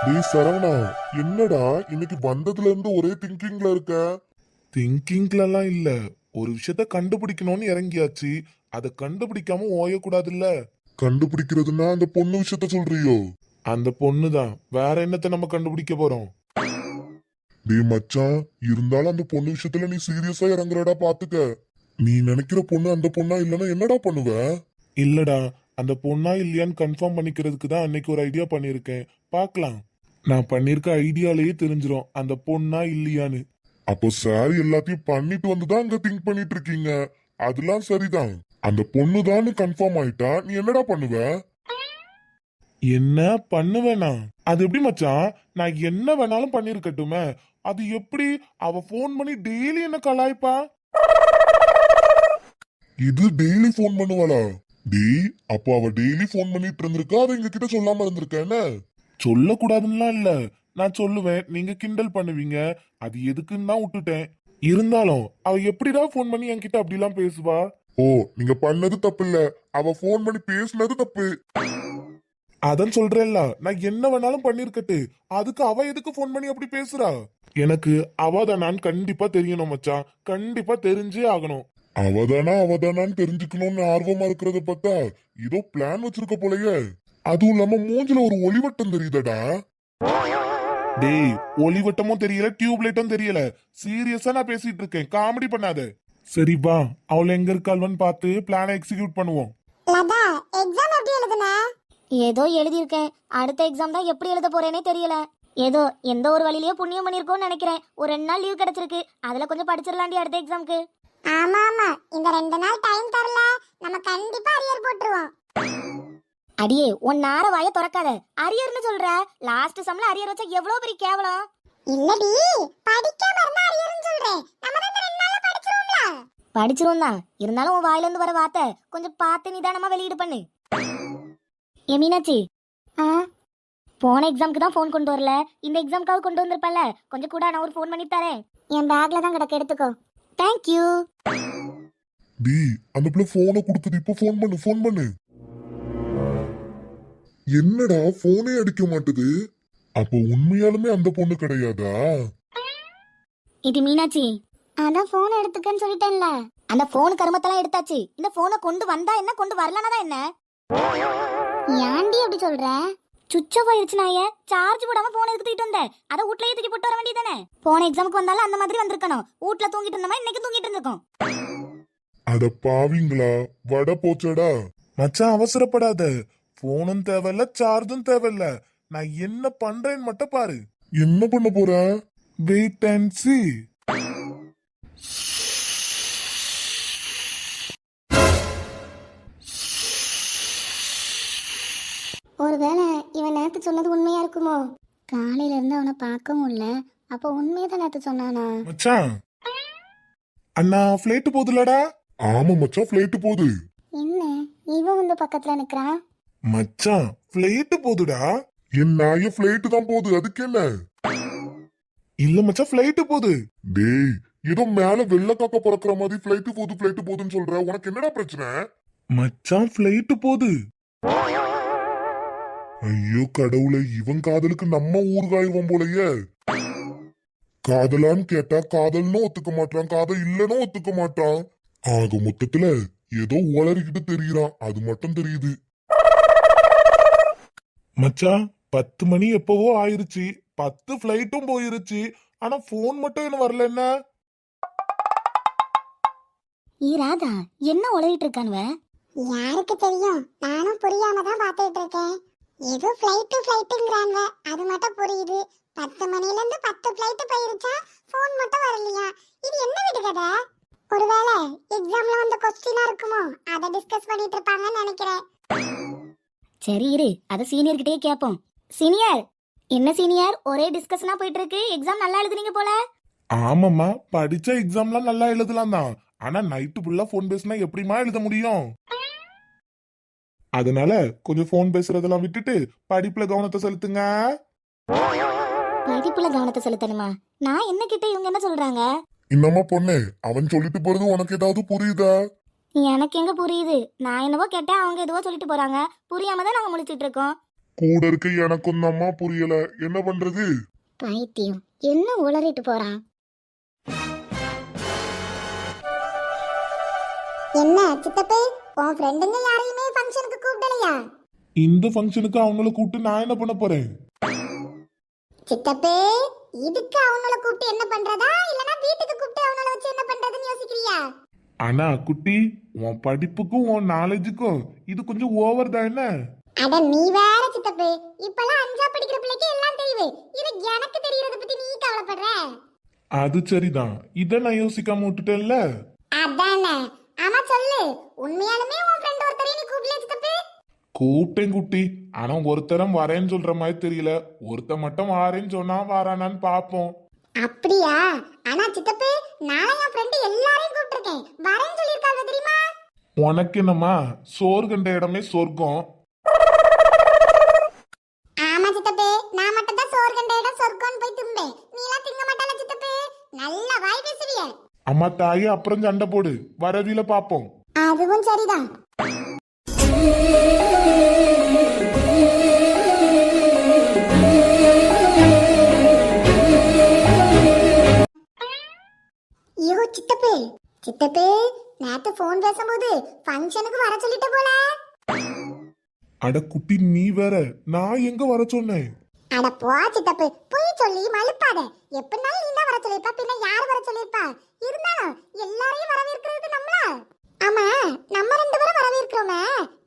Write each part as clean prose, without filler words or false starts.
டேய் சரவணா, என்னடா இன்னைக்கு வந்ததுல இருந்து ஒரே திங்கிங்ல இருக்க? திங்கிங்லலாம் இல்ல. ஒரு விஷயத்த கண்டுபிடிக்கணும்னு இறங்கியாச்சு. அதை கண்டுபிடிக்காம ஓயக்கூடாதுல்ல. கண்டுபிடிக்கிறதுன்னா அந்த பொண்ணு விஷயத்த சொல்றியோ? அந்த பொண்ணு தான். வேற என்னத்த நம்ம கண்டுபிடிக்க போறோம்? டேய் மச்சான், இருந்தாலும் அந்த பொண்ணு விஷயத்துல நீ சீரியஸா இறங்குறடா, பாத்துக்க. நீ நினைக்கிற பொண்ணு அந்த பொண்ணா இல்லன்னா என்னடா பண்ணுவ? இல்லடா, அந்த பொண்ணா இல்லையான்னு கன்ஃபார்ம் பண்ணிக்கிறதுக்கு தான் அன்னைக்கு ஒரு ஐடியா பண்ணியிருக்கேன். பார்க்கலாம். நான் பண்ணிருக்க ஐடியாலேயே தெரிஞ்சிரும் அந்த பொண்ணா இல்லையான்னு. அப்போ சார் எல்லாத்தையும் பண்ணிட்டு வந்துதான் அங்க திங்க் பண்ணிட்டு இருக்கீங்க. அதெல்லாம் சரிதான். அந்த பொண்ணுதான்னு கன்ஃபார்ம் ஆயிட்டா நீ என்னடா பண்ணுவ? என்ன பண்ணுவேனா? அது எப்படி மச்சான்? நான் என்ன வேணாலும் பண்ணிருக்கட்டுமே. அது எப்படி? அவ ஃபோன் பண்ணி டெய்லி என்ன கலாய்ப்பா? இது டெய்லி ஃபோன் பண்ணுவாளா? டேய், அப்போ அவ டெய்லி ஃபோன் பண்ணிட்டு இருந்திருக்கா, அதை எங்க கிட்ட சொல்லாம இருந்திருக்க என்ன? சொல்லக்கூடாதுன்னுலாம் இல்ல. நான் சொல்லுவேன், நீங்க கிண்டல் பண்ணுவீங்க. அது எதுக்குன்னு தான் விட்டுட்டேன். இருந்தாலும் அவ எப்படிடா ஃபோன் பண்ணி என்கிட்ட அப்படிலாம் பேசுவா? ஓ, நீங்க பண்ணது தப்பு இல்ல, அவ ஃபோன் பண்ணி பேசுனது தப்பு. அதான் சொல்றேன்ல, நான் என்ன வேணாலும் பண்ணிருக்கட்டு. அதுக்கு அவ எதுக்கு ஃபோன் பண்ணி அப்படி பேசுறா? எனக்கு அவ தான் கண்டிப்பா தெரியணும் மச்சான். கண்டிப்பா தெரிஞ்சே ஆகணும். அவதானான்னு தெரிஞ்சுக்கணும்னு ஆர்வமா இருக்கிறத பார்த்தா ஏதோ பிளான் வச்சிருக்க போலயே. அதுவும் இல்லாம மூஞ்சில ஒரு ஒளிவட்டம் தெரியுதடா. டேய், ஒளிவட்டமும் தெரியல, டியூப் லைட்டும் தெரியல. சீரியஸா நான் பேசிட்டு இருக்கேன், காமெடி பண்ணாத. சரி வா, அவள் எங்க இருக்காள்வன்னு பார்த்து பிளானை எக்ஸிக்யூட் பண்ணுவோம். லதா, எக்ஸாம் எப்படி எழுதுன? ஏதோ எழுதியிருக்கேன். அடுத்த எக்ஸாம் தான் எப்படி எழுத போறேனே தெரியல. ஏதோ எந்த ஒரு வழியிலயோ புண்ணியம் பண்ணிருக்கோம்னு நினைக்கிறேன். ஒரு 2 நாள் லீவ் கிடைச்சிருக்கு. அதுல கொஞ்சம் படிச்சிடலாண்டி அடுத்த எக்ஸாம்க்கு. ஆமா ஆமா, இந்த 2 நாள் டைம் தரல, நம்ம கண்டிப்பா அரியர் போட்டுருவோம். அடியே, உன் நார வாய திறக்காத. அரியர்னு சொல்ற? லாஸ்ட் சம்ல அரியர் வச்சா எவ்வளவு பெரிய கேவலம். இல்லடி, படிக்காம இருந்தா அரியர்னு சொல்றேன். நம்ம தான் 2 நாள்ல படிச்சிருவோம்ல. படிச்சிருவோம் தான். இருந்தாலும் உன் வாயில இருந்து வர வார்த்தை கொஞ்சம் பார்த்து நிதானமா வெளியீடு பண்ணு. ஏ மீனாட்சி, போன எக்ஸாம்க்கு தான் ஃபோன் கொண்டு வரல, இந்த எக்ஸாம்க்காவது கொண்டு வந்திருப்பல. கொஞ்சம் கூட நான் ஒரு ஃபோன் பண்ணி தரேன். என் பேக்ல தான் கிடக்கு, எடுத்துக்கோ. Thank you. டேய், அந்த பிள்ளை போனை கொடுக்குது, இப்போ ஃபோன் பண்ணு. என்னடா போனே அடிக்க மாட்டுது? அப்போ உண்மையாலுமே அந்த பொண்ணு கிடையாதா? இது மீனாட்சி. அதான் போன் எடுத்துக்கன்னு சொல்லிட்டேன்ல. அந்த போன் கருமத்தெல்லாம் எடுத்தாச்சு. இந்த போனை கொண்டு வந்தா என்ன, கொண்டு வரலனா என்ன? ஏன்டி அப்படி சொல்ற? சுவிட்ச் ஆஃப் ஆயிருச்சு. நாயே, சார்ஜ் போடாம போன் எடுத்து தூக்கிட்டு வந்தேன். அத வீட்லயே தூக்கி போட்டு வர வேண்டியதானே? போன எக்ஸாமுக்கு வந்தாலும் அந்த மாதிரி வந்திருக்கணும். வீட்ல தூங்கிட்டு இருந்தமா, இன்னைக்கு தூங்கிட்டு இருந்திருக்கும். அட பாவிங்களா, வட போச்சடா. மச்சான் அவசரப்படாத. போனும் தேவையில்ல, சார்ஜும் தேவையில்ல. நான் என்ன பண்றேன்னு மட்டும் பாரு. என்ன பண்ண போற? Wait and see. ஒருவேளை இவன் நேத்து சொன்னது உண்மையா இருக்குமோ? காலையில இருந்து அவனை பார்க்கவும் இல்ல. அப்ப உண்மையதான் நேத்து சொன்னானா? மச்சான், அண்ணா ஃபிளைட் போகுதுலடா. ஆமா மச்சான், பிளைட் போகுது. என்ன இவன் வந்து பக்கத்துல நிக்கிறான்? மச்சான், ஃபிளைட் போகுதுடா. என் நாய பிளைட் தான் போகுது, அதுக்கு என்ன? இல்ல மச்சான், ஃபிளைட் போகுது. டேய், ஏதோ மேல வெள்ளக்காக்க பறக்கிற மாதிரி பிளைட் போகுதுன்னு சொல்ற. உனக்கு என்னடா பிரச்சனை? மச்சான், ஃபிளைட் போகுது. ஐயோ கடவுளே, இவன் காதலுக்கு நம்ம ஊர்காயுவோம் போலயே. காதலான்னு கேட்டா காதல்னு ஒத்துக்க மாட்டான், காதல் இல்லன்னு ஒத்துக்க மாட்டான். ஆக மொத்தத்துல ஏதோ உளறிக்கிட்டு தெரியறான், அது மட்டும் தெரியுது. மச்சான், 10 மணி எப்பவோ ஆயிருச்சு. 10 ஃபிளைட்டும் போயிருச்சு. ஆனா போன் மட்டும் என்ன வரல. என்ன ராதா, என்ன உளறிட்டு இருக்கானுவ? யாருக்கு தெரியும்? நானும் புரியாம தான் பாத்துட்டு இருக்கேன். ஏதோ ஃபிளைட்டுங்கறான்வ, அது மட்டும் புரியுது. 10 மணில இருந்து 10 ஃபிளைட் போயிருச்சா, ஃபோன் மட்டும் வரலையா? இது என்ன விடுகதை? ஒருவேளை எக்ஸாம்ல வந்த क्वेश्चनா இருக்குமோ? அத டிஸ்கஸ் பண்ணிட்டு இருப்பாங்கன்னு நினைக்கிறேன். சரி இரு, அத சீனியர் கிட்டயே கேப்போம். சீனியர், என்ன சீனியர், ஒரே டிஸ்கஷனா போயிட்டு இருக்கு. எக்ஸாம் நல்லா எழுதுனீங்க போல. ஆமாம்மா, படிச்ச எக்ஸாம்லாம் நல்லா எழுதலாம் தான். ஆனா நைட்டு ஃபுல்லா போன் பேசினா எப்படிமா எழுத முடியும்? அதனால கொஞ்சம் போன் பேசுறதெல்லாம் விட்டுட்டு படிப்புல கவனத்தை செலுத்துங்க. படிப்புல கவனத்தை செலுத்தணுமா? நான் என்ன கிட்ட இவங்க என்ன சொல்றாங்க? இன்னமா பொண்ணு, அவன் சொல்லிட்டு போறது உனக்கு ஏதாவது புரியுதா? எனக்கு எங்க புரியுது? நான் என்னவோ கேட்டேன், அவங்க எதுவோ சொல்லிட்டு போறாங்க. புரியாம தான் நாங்க முழிச்சிட்டு இருக்கோம். கூட இருக்க எனக்கும் தாம்மா புரியல, என்ன பண்றது? பைத்தியம் என்ன உளறிட்டு போறான். என்ன சித்தப்பே, உன் ஃப்ரெண்டுங்க யாரையுமே ஃபங்க்ஷனுக்கு கூப்பிடலையா? இந்த ஃபங்க்ஷனுக்கு அவங்கள கூப்பிட்டு நான் என்ன பண்ண போறேன்? சித்தப்பே, இதுக்கு அவங்கள கூப்பிட்டு என்ன பண்றதா இல்லனா வீட்டுக்கு கூப்பிட்டு அவங்கள வச்சு என்ன பண்றதுன்னு யோசிக்கிறியா? ஆனா குட்டி, உன் படிப்புக்கும் உன் நாலேஜுக்கும் இது கொஞ்சம் ஓவர் தான். என்ன அட நீ வேற சித்தப்பே, இப்பலாம் 5ஆ படிக்கிற பிள்ளைக்கு எல்லாம் தெரியுது. இது எனக்கு தெரியறத பத்தி நீ கவலைப்படுற? அது சரிதான், இத நான் யோசிக்காம விட்டுட்டேன்ல. அதானே. ஆமா சொல்லு, உண்மையாலுமே உன் ஃப்ரெண்ட் ஒருத்தரை நீ கூப்பிடல சித்தப்பே? கூப்பிட்டேன் குட்டி, ஆனா ஒருத்தரம் வரேன்னு சொல்ற மாதிரி தெரியல. ஒருத்த மட்டும் வாரேன்னு சொன்னா வாரானான்னு பாப்போம். அப்படியா? ஆனா சித்தப்பே, நான் என் ஃப்ரெண்ட் எல்லாரையும் கூப்பிட்டிருக்கேன், வரேன்னு சொல்லிருக்காங்க தெரியுமா? உனக்கு என்னம்மா, சோறு கண்ட இடமே சொர்க்கம். ஆமா சித்தப்பே, நான் மட்டும் தான் சோறு கண்ட இடம் சொர்க்கம்னு போய் தும்பேன். நீ எல்லாம் திங்க மாட்டால சித்தப்பே, நல்ல வாய் பேசுவிய. அம்மா தாயே, அப்புறம் சண்டை போடு, வரவில பாப்போம். அதுவும் சரிதான். ஐயோ சித்தப்பே, சித்தப்பே, நேத்து போன் பேசும்போது ஃபங்க்ஷனுக்கு வர சொல்லிட்ட போல. அட குட்டி, நீ வேற, நான் எங்க வர சொன்னேன்? அட போ சித்தப்பே, போய் சொல்லி மழுப்பாத. எப்பனாலும் நீ தான் வர சொல்லிருப்பா, பின்ன யார் வர சொல்லிருப்பா? இருந்தாலும் எல்லாரையும் வரவேற்கிறது நம்மள. ஆமா, நம்ம 2 பேரும் வரவேற்கிறோமே,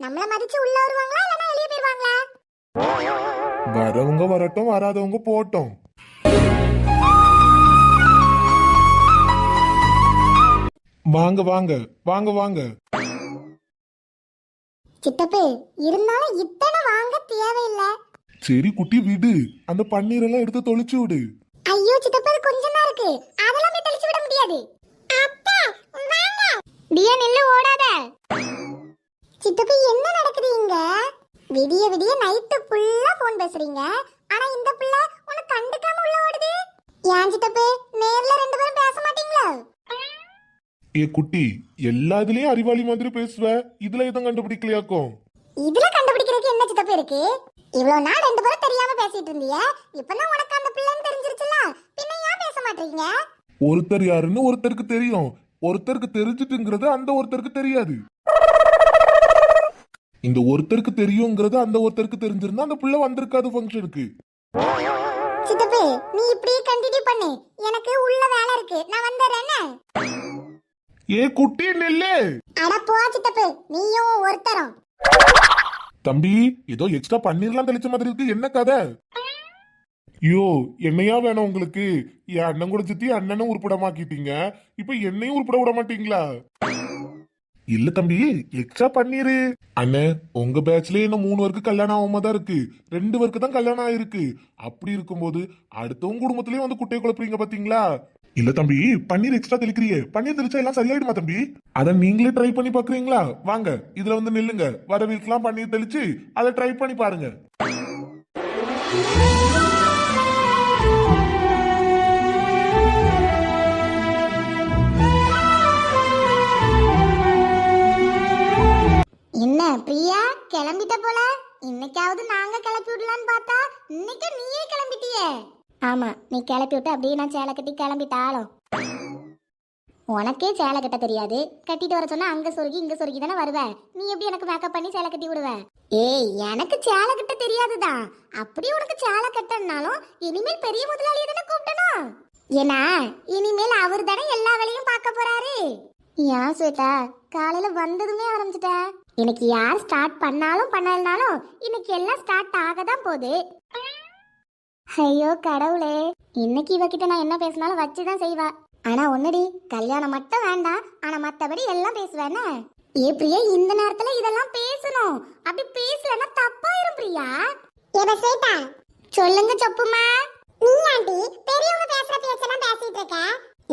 நம்மள மதிச்சு உள்ள வருவாங்களா இல்லனா வெளிய போயிருவாங்களா? வரவங்க வரட்டும், வராதவங்க போட்டோம். வாங்க வாங்க வாங்க வாங்க. சித்தப்பே, இருந்தாலும் இத்தனை வாங்க தேவையில்லை. சரி குட்டி, விடு, அந்த பன்னீரெல்லாம் எடுத்து தொளிச்சு விடு. ஐயோ சித்தப்பே, அது கொஞ்சம் தான் இருக்கு, அதெல்லாம் போய் தெளிச்சு விட முடியாது. அப்பா வாங்க. டியா நில்லு, ஓடாத. சித்தப்பே, என்ன நடக்குது இங்க? விடிய விடிய நைட்டு ஃபுல்லா போன் பேசுறீங்க, ஆனா இந்த பிள்ளை உன்னை கண்டுக்காம உள்ள ஓடுது. ஏன் சித்தப்பே, நேர்ல 2 பேரும் பேச மாட்டீங்களா? ஏ குட்டி, எல்லா இதுலயும் அறிவாளி மாதிரி பேசுவ, இதுல எதுவும் கண்டுபிடிக்கலையாக்கும்? இதுல கண்டுபிடிக்கிறதுக்கு என்ன சித்தப்பே இருக்கு? இவ்வளவு நாள் 2 பேரும் தெரியாம பேசிட்டு இருந்தீங்க, இப்பதான் உனக்கு அந்த பிள்ளைன்னு தெரிஞ்சிருச்சுல, பின்ன ஏன் பேச மாட்டீங்க? ஒருத்தர் யாருன்னு ஒருத்தருக்கு தெரியும், ஒருத்தருக்கு தெரிஞ்சிட்டுங்கிறது அந்த ஒருத்தருக்கு தெரியாது. இந்த ஒருத்தருக்கு தெரியுங்கிறது அந்த ஒருத்தருக்கு தெரிஞ்சிருந்தா அந்த பிள்ளை வந்திருக்காது ஃபங்க்ஷனுக்கு. சித்தப்பே, நீ இப்படியே கண்டினியூ பண்ணு, எனக்கு உள்ள வேலை இருக்கு, நான் வந்துடுறேன். ஏ குட்டி, நெல்லு. அட போ சித்தப்பே, நீயும் ஒருத்தரும். தம்பி, ஏதோ எக்ஸ்ட்ரா பன்னீர்லாம் தெளிச்ச மாதிரி இருக்கு, என்ன கதை? யோ, என்னையா வேணும் உங்களுக்கு? என் அண்ணன் கூட சித்தி அண்ணனும் உருப்படமாக்கிட்டீங்க, இப்ப என்னையும் உருப்பட விட மாட்டீங்களா? இல்ல தம்பி, எக்ஸ்ட்ரா பன்னீரு. அண்ணே, உங்க பேட்ச்லயே இன்னும் 3 பேருக்கு கல்யாணம் ஆகாம தான் இருக்கு, 2 பேருக்கு தான் கல்யாணம் ஆயிருக்கு. அப்படி இருக்கும்போது அடுத்தவங்க குடும்பத்திலயும் வந்து குட்டையை குழப்பறீங்க பாத்தீங்களா? இல்ல தம்பி, பன்னீர் எக்ஸ்ட்ரா தெளிக்கிறியே, பன்னீர் தெளிச்சா எல்லாம் சரியாயிடுமா தம்பி? அத நீங்களே ட்ரை பண்ணி பாக்குறீங்களா? வாங்க, இதுல வந்து நில்லுங்க, வரவீக்கலாம் பன்னீர் தெளிச்சு அதை ட்ரை பண்ணி பாருங்க. என்ன பிரியா, கிளம்பிட்ட போல? இன்னைக்காவது நாங்க கிளப்பி விடலான்னு பார்த்தா இன்னைக்கு நீயே கிளம்பிட்டியே. ஆமா, நீ கிளப்பி விட்டு அப்படியே நான் சேலை கட்டி கிளம்பிட்டாலும். உனக்கே சேலை கட்ட தெரியாது, கட்டிட்டு வர சொன்னா அங்க சொருகி இங்க சொருகி தானே வருவ. நீ எப்படி எனக்கு மேக்கப் பண்ணி சேலை கட்டி விடுவ? ஏய், எனக்கு சேலை கட்ட தெரியாதுதான். அப்படி உனக்கு சேலை கட்டனாலும் இனிமேல் பெரிய முதலாளியை தானே கூப்பிடணும். ஏன்னா இனிமேல் அவர் தானே எல்லா வேலையும் பார்க்க போறாரு. ஏன் ஸ்வேதா, காலையில வந்ததுமே ஆரம்பிச்சிட்ட? இன்னைக்கு யார் ஸ்டார்ட் பண்ணாலும் பண்ணலனாலும் இன்னைக்கு எல்லாம் ஸ்டார்ட் ஆக தான் போகுது. ஐயோ கடவுளே, இன்னைக்கு இவகிட்ட நான் என்ன பேசினாலும் வச்சுதான் செய்வா. ஆனா ஒன்னடி, கல்யாணம் மட்டும் வேண்டாம், ஆனா மத்தபடி எல்லாம் பேசுவேன்னு. ஏ பிரியா, இந்த நேரத்துல இதெல்லாம் பேசணும், அப்படி பேசலன்னா தப்பாயிரும் பிரியா. சொல்லுங்க சொப்புமா. நீ ஆண்டி பெரியவங்க பேசுற பேச்செல்லாம் பேசிட்டு இருக்க,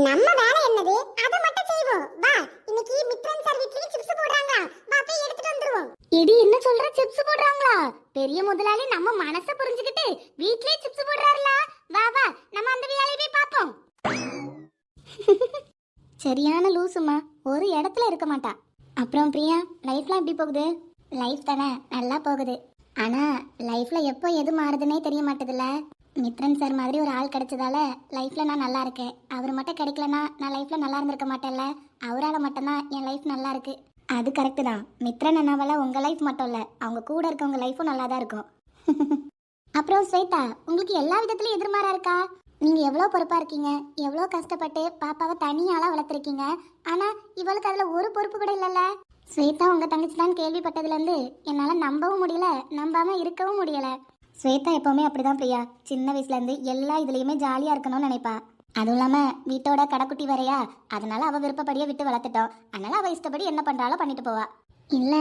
நம்ம வேலை என்னது அத மட்டும் செய்வோம். வா, இன்னைக்கு மித்ரன் சார் வீட்லயே சிப்ஸ் போடுறாங்க, வா போய் எடுத்துட்டு வந்துருவோம். இடி என்ன சொல்ற, சிப்ஸ் போடுறாங்களா? பெரிய முதலாளி நம்ம மனச புரிஞ்சுக்கிட்டு வீட்லயே சிப்ஸ் போடுறாருல, வா வா நம்ம அந்த வேலையை போய் பாப்போம். சரியான லூசுமா, ஒரு இடத்துல இருக்க மாட்டா. அப்புறம் பிரியா, லைஃப்லாம் எப்படி போகுது? லைஃப் தானே நல்லா போகுது. ஆனா லைஃப்ல எப்போ எது மாறுதுன்னே தெரிய மாட்டேதுல்ல. மித்ரன் சார் மாதிரி ஒரு ஆள் கிடைச்சதால லைஃப்ல நான் நல்லா இருக்கேன். அவர் மட்டும் கிடைக்கலனா நான் லைஃப்ல நல்லா இருந்திருக்க மாட்டேன்ல. அவரால் மட்டும்தான் என் லைஃப் நல்லா இருக்கு. அது கரெக்டு தான். மித்ரன் அண்ணாவால உங்க லைஃப் மட்டும் இல்ல, அவங்க கூட இருக்கவங்க லைஃபும் நல்லா தான் இருக்கும். அப்புறம் ஸ்வேதா, உங்களுக்கு எல்லா விதத்துலயும் எதிர்மாறா இருக்கா? நீங்க எவ்வளோ பொறுப்பா இருக்கீங்க, எவ்வளோ கஷ்டப்பட்டு பாப்பாவை தனியாளா வளர்த்துருக்கீங்க. ஆனா இவளுக்கு அதுல ஒரு பொறுப்பு கூட இல்லைல்ல. ஸ்வேதா உங்க தங்கச்சி தான் கேள்விப்பட்டதுல இருந்து என்னால நம்பவும் முடியல, நம்பாம இருக்கவும் முடியல. ஸ்வேதா எப்பவுமே அப்படிதான் பிரியா. சின்ன வயசுல இருந்து எல்லா இதுலயுமே ஜாலியா இருக்கணும்னு நினைப்பா. அதுவும் இல்லாம வீட்டோட கடைக்குட்டி வரையா, அதனால அவ விருப்பப்படியே விட்டு வளர்த்துட்டோம். அதனால அவ இஷ்டப்படி என்ன பண்றாளோ பண்ணிட்டு போவா. இல்ல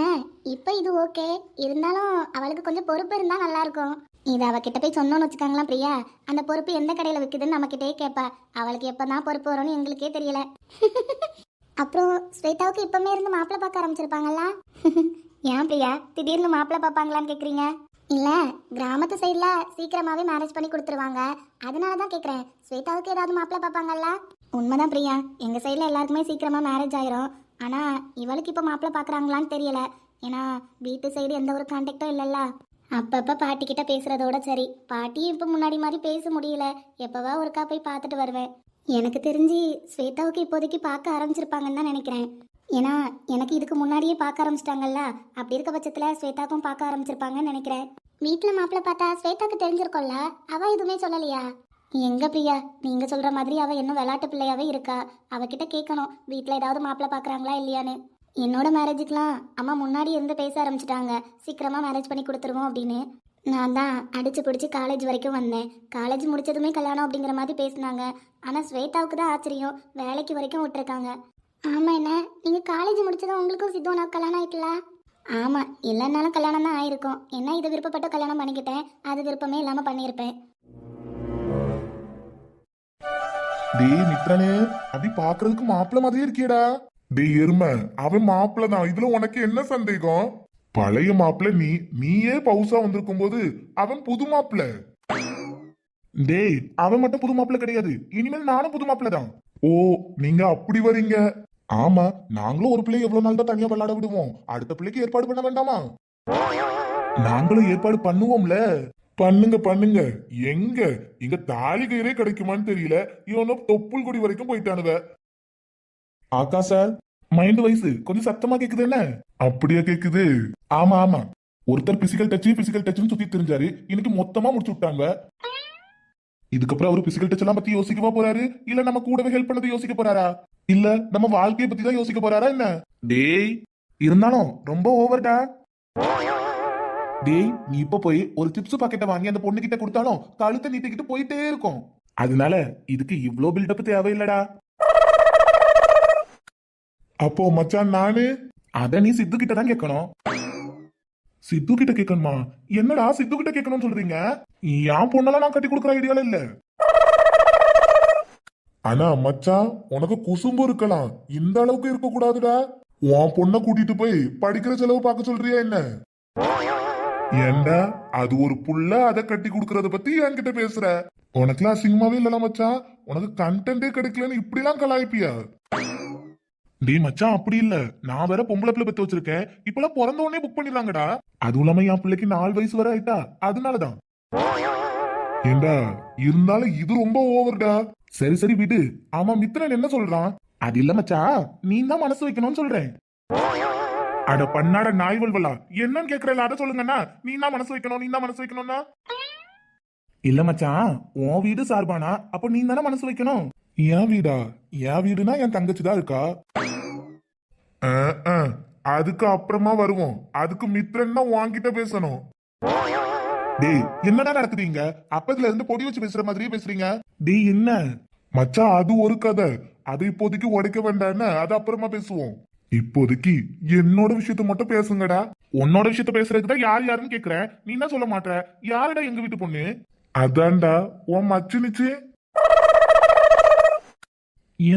இப்ப இது ஓகே, இருந்தாலும் அவளுக்கு கொஞ்சம் பொறுப்பு இருந்தா நல்லா இருக்கும். இது அவகிட்ட போய் சொன்னோன்னு வச்சுக்காங்களா பிரியா, அந்த பொறுப்பு எந்த கடையில விற்குதுன்னு நம்மகிட்டே கேட்பா. அவளுக்கு எப்பதான் பொறுப்பு வரும்னு எங்களுக்கே தெரியல. அப்புறம் ஸ்வேதாவுக்கு இப்பமே இருந்து மாப்பிள்ளை பார்க்க ஆரம்பிச்சிருப்பாங்களா? ஏன் பிரியா திடீர்னு மாப்பிள்ளை பார்ப்பாங்களான்னு கேக்குறீங்க? இல்ல, கிராமத்து சைட்ல சீக்கிரமாவே மேரேஜ் பண்ணி கொடுத்துருவாங்க, அதனால தான் கேக்குறேன். ஸ்வேதாவுக்கு ஏதாவது மாப்பிள்ளை பார்ப்பாங்கல்ல? உண்மைதான் பிரியா, எங்க சைட்ல எல்லாருக்குமே சீக்கிரமா மேரேஜ் ஆயிரும். ஆனா இவளுக்கு இப்ப மாப்பிள்ளை பாக்குறாங்களான்னு தெரியல. ஏன்னா வீட்டு சைடு எந்த ஒரு கான்டாக்டும் இல்லைல்ல. அப்பப்ப பாட்டி கிட்ட பேசுறதோட சரி, பாட்டியும் இப்ப முன்னாடி மாதிரி பேச முடியல. எப்பவா ஒருக்கா போய் பார்த்துட்டு வருவேன். எனக்கு தெரிஞ்சு ஸ்வேதாவுக்கு இப்போதைக்கு பார்க்க ஆரம்பிச்சிருப்பாங்கன்னு தான் நினைக்கிறேன். ஏன்னா எனக்கு இதுக்கு முன்னாடியே பார்க்க ஆரம்பிச்சிட்டாங்கல்ல. அப்படி இருக்க பட்சத்துல ஸ்வேதாக்கும் பார்க்க ஆரம்பிச்சிருப்பாங்கன்னு நினைக்கிறேன். வீட்டுல மாப்பிள்ளை பார்த்தா ஸ்வேதாக்கு தெரிஞ்சிருக்கோம்ல, அவ எதுவுமே சொல்லலையா? எங்க பிரியா, நீங்க சொல்ற மாதிரி அவ இன்னும் விளையாட்டு பிள்ளையாவே இருக்கா. அவகிட்ட கேட்கணும் வீட்டுல ஏதாவது மாப்பிள்ளை பாக்குறாங்களா இல்லையான்னு. என்னோட மேரேஜுக்கெல்லாம் அம்மா முன்னாடி இருந்து பேச ஆரம்பிச்சிட்டாங்க, சீக்கிரமா மேரேஜ் பண்ணி கொடுத்துருவோம் அப்படின்னு. நான் தான் அடிச்சு பிடிச்சி காலேஜ் வரைக்கும் வந்தேன். காலேஜ் முடிச்சதுமே கல்யாணம் அப்படிங்கிற மாதிரி பேசினாங்க. ஆனா ஸ்வேதாவுக்கு தான் ஆச்சரியம், வேலைக்கு வரைக்கும் விட்டுருக்காங்க. ஆமா, என்ன நீங்க காலேஜ் முடிச்சதும் உங்களுக்கும் சித்துவனா கல்யாணம் ஆயிட்டல? ஆமா, இல்லைன்னாலும் கல்யாணம் தான் ஆயிருக்கும். என்ன இது விருப்பப்பட்டு கல்யாணம் பண்ணிக்கிட்டேன், அது விருப்பமே இல்லாம பண்ணியிருப்பேன். டேய் மித்ரனே, அப்படி பாக்குறதுக்கு மாப்பிள்ள மாதிரியே இருக்கியடா. டேய் எருமை, அவன் மாப்பிள்ள தான், இதுல உனக்கு என்ன சந்தேகம்? பழைய மாப்பிள்ள நீயே பவுசா வந்திருக்கும் போது அவன் புது மாப்பிள்ள. டேய் அவன் மட்டும் புது மாப்பிள்ள கிடையாது, இனிமேல் நானும் புது மாப்பிள்ள தான். ஓ, நீங்க அப்படி வரீங்க. ஆமா, நாங்களும் ஒரு பிள்ளை எவ்வளவு நாள் தான் தனியா விளையாட விடுவோம், அடுத்த பிள்ளைக்கு ஏற்பாடு பண்ண வேண்டாமா? நாங்களும் ஏற்பாடு பண்ணுவோம்ல. பண்ணுங்க பண்ணுங்க. எங்க இங்க தாலி கயிறே கிடைக்குமான்னு தெரியல, இவனும் தொப்புள் கொடி வரைக்கும் போயிட்டானுவ. ஆக்கா சார், மைண்ட் வைஸ் கொஞ்சம் சத்தமா கேக்குது என்ன? அப்படியா கேக்குது? ஆமா ஆமா, ஒருத்தர் பிசிக்கல் டச்னு சுத்தி தெரிஞ்சாரு, இன்னைக்கு மொத்தமா முடிச்சு விட்டாங்க. இதுக்கப்புறம் அவரு பிசிக்கல் டச் எல்லாம் பத்தி யோசிக்கவா போறாரு, இல்ல நம்ம கூடவே ஹெல்ப் பண்ணது யோசிக்க போறாரா, இல்ல நம்ம வாழ்க்கையை பத்தி தான் யோசிக்க போறாரா என்ன? டேய் இருந்தாலும் ரொம்ப ஓவர்டா. டேய் நீ இப்ப போய் ஒரு சிப்ஸ் பாக்கெட்டை வாங்கி அந்த பொண்ணு கிட்ட கொடுத்தாலும் கழுத்தை நீட்டிக்கிட்டு போயிட்டே இருக்கும். அதனால இதுக்கு இவ்ளோ பில்டப் தேவையில்லடா. அப்போ மச்சான் நானு அத நீ சித்து கிட்ட தான் கேட்கணும். சித்து கிட்ட கேட்கணுமா? என்னடா சித்து கிட்ட கேட்கணும்னு சொல்றீங்க? என் பொண்ணெல்லாம் நான் கட்டி கொடுக்குற ஐடியால இல்ல. ஆனா மச்சான், உனக்கு குசும்பு இருக்கலாம், இந்த அளவுக்கு இருக்க கூடாதுடா. உன் பொண்ணை கூட்டிட்டு போய் படிக்கிற செலவு பார்க்க சொல்றியா என்ன? ஏண்டா அது ஒரு புள்ள, அதை கட்டி கொடுக்கறத பத்தி என்கிட்ட பேசுற? உனக்குலாம் அசிங்கமாவே இல்லலாம் மச்சான், உனக்கு கண்டென்ட்டே கிடைக்கலன்னு இப்படி எல்லாம் கலாய்ப்பியா? டேய் மச்சான் அப்படி இல்ல, நான் வேற பொம்பளை பிள்ளை பெத்து வச்சிருக்கேன், இப்பெல்லாம் பிறந்த உடனே புக் பண்ணிடுறாங்கடா. அதுவும் இல்லாம என் பிள்ளைக்கு 4 வயசு வரை ஆயிட்டா, அதனாலதான். ஏண்டா இருந்தாலும் இது ரொம்ப ஓவர்டா. சரி சரி விடு. ஆமா மித்ரன் என்ன சொல்றான்? அது இல்ல மச்சா, நீ தான் மனசு வைக்கணும்னு சொல்றேன். அட பண்ணாட நாய் வல்வலா, என்னன்னு கேக்குறல அத சொல்லுங்கண்ணா. நீ தான் மனசு வைக்கணும், நீ தான் மனசு வைக்கணும்னா? இல்ல மச்சான், உன் வீடு சார்பானா, அப்ப நீ தானே மனசு வைக்கணும். என் வீடா? என் வீடுனா என் தங்கச்சி தான் இருக்கா. அதுக்கு அப்புறமா வருவோம், அதுக்கு மித்ரன் தான் வாங்கிட்ட பேசணும். டேய் என்னடா நடக்குறீங்க? அப்பதுல இருந்து பொடி வச்சு பேசுற மாதிரியே பேசுறீங்க. டேய் என்ன மச்சான், அது ஒரு கதை, அது இப்போதைக்கு உடைக்க வேண்டாம், அது அப்புறமா பேசுவோம். இப்போதைக்கு என்னோட விஷயத்த மட்டும் பேசுங்கடா. உன்னோட விஷயத்த பேசுறதுக்குதான் யார் யாருன்னு கேக்குறேன், நீ என்ன சொல்ல மாட்ட? யாருடா எங்க வீட்டு பொண்ணு? அதான்டா உன் மச்சினிச்சு.